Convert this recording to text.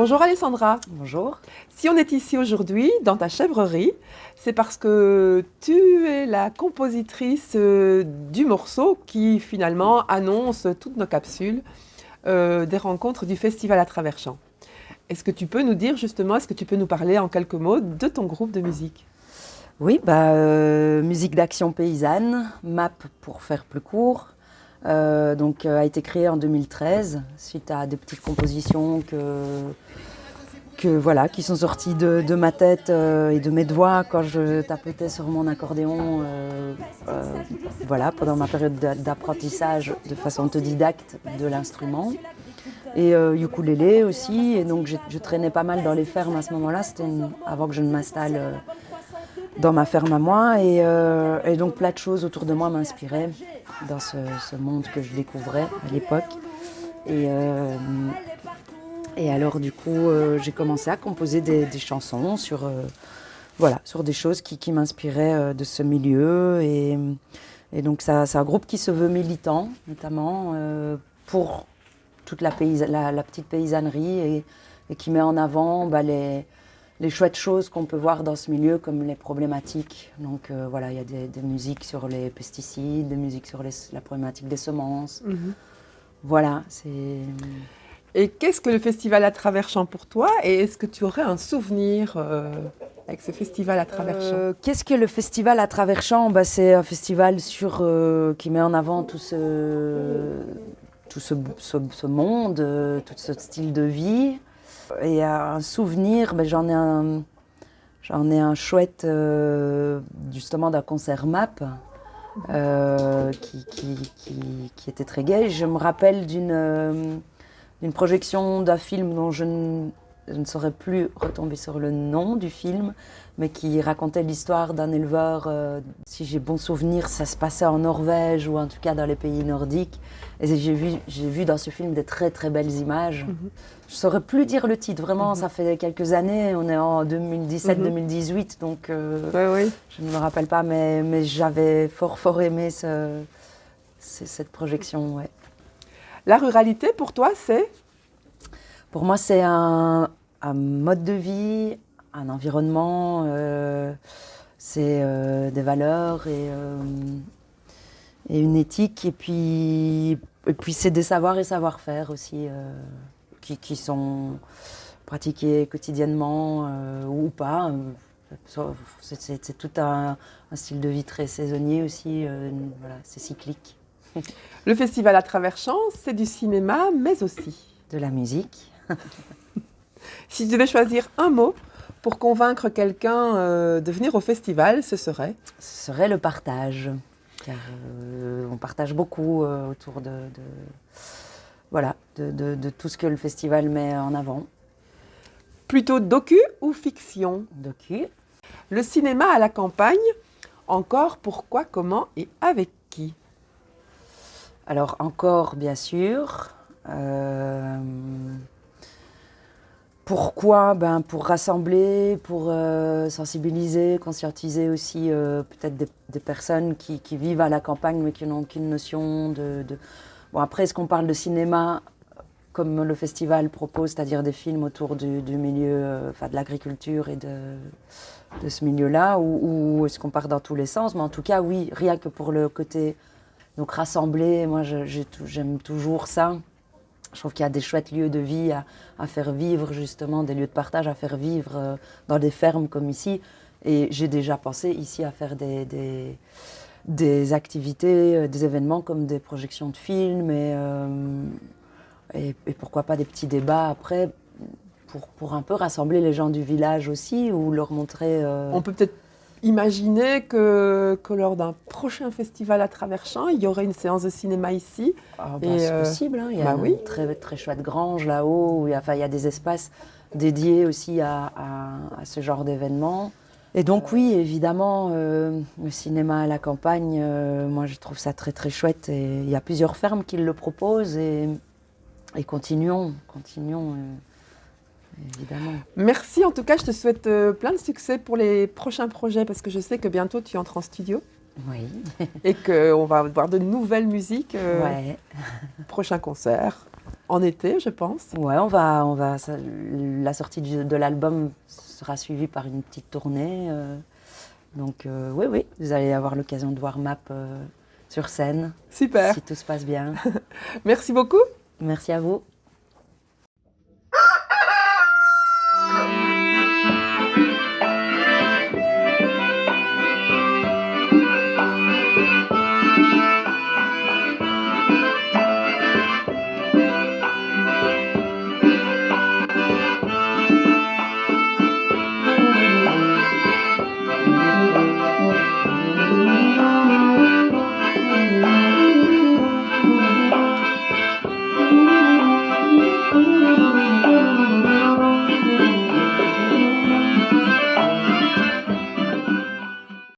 Bonjour Alessandra. Bonjour. Si on est ici aujourd'hui dans ta chèvrerie, c'est parce que tu es la compositrice du morceau qui finalement annonce toutes nos capsules des rencontres du Festival à travers champs. Est-ce que tu peux nous dire justement, est-ce que tu peux nous parler en quelques mots de ton groupe de musique ? Oui, musique d'action paysanne, MAP pour faire plus court, a été créée en 2013 suite à des petites compositions qui sont sorties de ma tête et de mes doigts quand je tapotais sur mon accordéon pendant ma période d'apprentissage de façon autodidacte de l'instrument. Et ukulélé aussi, et donc je traînais pas mal dans les fermes à ce moment-là, c'était avant que je ne m'installe dans ma ferme à moi, et donc plein de choses autour de moi m'inspiraient dans ce monde que je découvrais à l'époque. Et alors du coup, j'ai commencé à composer des chansons sur des choses qui m'inspiraient de ce milieu, et donc c'est un groupe qui se veut militant, notamment pour toute la petite paysannerie, et qui met en avant les chouettes choses qu'on peut voir dans ce milieu, comme les problématiques. Donc il y a des musiques sur les pesticides, des musiques sur la problématique des semences. Mm-hmm. Voilà, c'est... Et qu'est-ce que le festival à travers champs pour toi ? Et est-ce que tu aurais un souvenir avec ce festival à travers champs ? Qu'est-ce que le festival à travers champs ? C'est un festival qui met en avant tout ce monde, tout ce style de vie. Et un souvenir, j'en ai un chouette justement d'un concert MAP qui était très gai. Je me rappelle d'une projection d'un film dont je ne saurais plus retomber sur le nom du film, mais qui racontait l'histoire d'un éleveur. Si j'ai bon souvenir, ça se passait en Norvège, ou en tout cas dans les pays nordiques. Et j'ai vu dans ce film des très très belles images. Mm-hmm. Je ne saurais plus dire le titre, vraiment, ça fait quelques années, on est en 2017-2018, donc oui. Je ne me rappelle pas, mais j'avais fort aimé cette projection. Ouais. La ruralité, pour toi, c'est ? Pour moi, c'est un mode de vie, un environnement, c'est des valeurs et une éthique, et puis c'est des savoirs et savoir-faire aussi qui sont pratiqués quotidiennement ou pas. C'est tout un style de vie très saisonnier aussi, c'est cyclique. Le festival à travers champs, c'est du cinéma, mais aussi de la musique. Si tu devais choisir un mot pour convaincre quelqu'un de venir au festival, ce serait ? Ce serait le partage, car on partage beaucoup autour de tout ce que le festival met en avant. Plutôt docu ou fiction ? Docu. Le cinéma à la campagne, encore, pourquoi, comment et avec qui ? Alors encore, bien sûr. Pourquoi ? Pour rassembler, pour sensibiliser, conscientiser aussi peut-être des personnes qui vivent à la campagne mais qui n'ont aucune notion de... Bon, après, est-ce qu'on parle de cinéma comme le festival propose, c'est-à-dire des films autour du milieu, de l'agriculture et de ce milieu-là, ou est-ce qu'on part dans tous les sens ? Mais en tout cas, oui, rien que pour le côté donc rassembler, moi j'aime toujours ça. Je trouve qu'il y a des chouettes lieux de vie à faire vivre, justement, des lieux de partage à faire vivre dans des fermes comme ici. Et j'ai déjà pensé ici à faire des activités, des événements comme des projections de films, et pourquoi pas des petits débats après, pour un peu rassembler les gens du village aussi, ou leur montrer... On peut peut-être imaginer que lors d'un prochain festival à travers champs, il y aurait une séance de cinéma ici. C'est possible, hein. Il y a une très, très chouette grange là-haut, où il y a des espaces dédiés aussi à ce genre d'événements. Et donc oui, évidemment, le cinéma à la campagne, moi je trouve ça très très chouette. Et il y a plusieurs fermes qui le proposent, et continuons. Évidemment. Merci, en tout cas, je te souhaite plein de succès pour les prochains projets, parce que je sais que bientôt tu entres en studio. Oui. Et qu'on va voir de nouvelles musiques. Ouais. Prochain concert. en été, je pense. Ouais, la sortie de l'album sera suivie par une petite tournée. Donc oui, oui, vous allez avoir l'occasion de voir MAP sur scène, Super. si tout se passe bien. Merci beaucoup. Merci à vous.